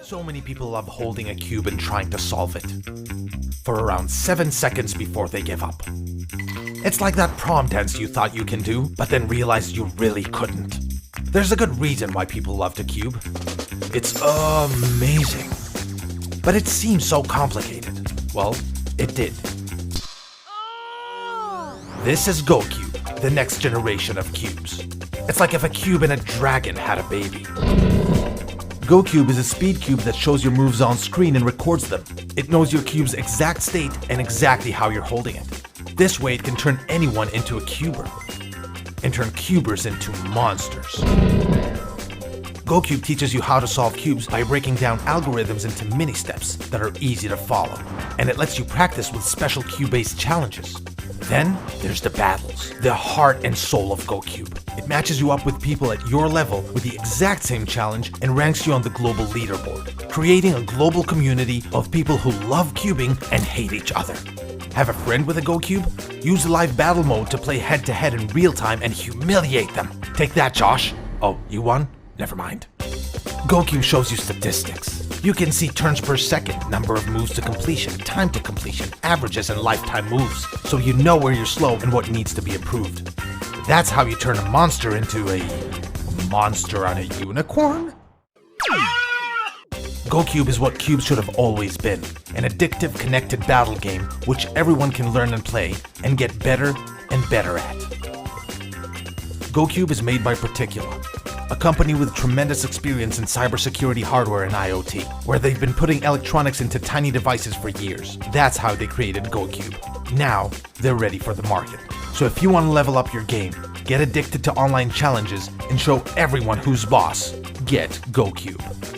So many people love holding a cube and trying to solve it for around 7 seconds before they give up. It's like that prom dance you thought you can do, but then realized you really couldn't. There's a good reason why people love the cube. It's amazing. But it seems so complicated. Well, it did. This is GoCube, the next generation of cubes. It's like if a cube and a dragon had a baby. GoCube is a speed cube that shows your moves on screen and records them. It knows your cube's exact state and exactly how you're holding it. This way it can turn anyone into a cuber, and turn cubers into monsters. GoCube teaches you how to solve cubes by breaking down algorithms into mini steps that are easy to follow, and it lets you practice with special cube-based challenges. Then there's the battles, the heart and soul of GoCube. It matches you up with people at your level with the exact same challenge and ranks you on the global leaderboard, creating a global community of people who love cubing and hate each other. Have a friend with a GoCube? Use the live battle mode to play head-to-head in real time and humiliate them. Take that, Josh. Oh, you won? Never mind. GoCube shows you statistics. You can see turns per second, number of moves to completion, time to completion, averages, and lifetime moves, so you know where you're slow and what needs to be improved. That's how you turn a monster into a monster on a unicorn? GoCube is what cubes should have always been, an addictive, connected battle game which everyone can learn and play and get better and better at. GoCube is made by Particular, a company with tremendous experience in cybersecurity hardware and IoT, where they've been putting electronics into tiny devices for years. That's how they created GoCube. Now, they're ready for the market. So if you want to level up your game, get addicted to online challenges, and show everyone who's boss, get GoCube.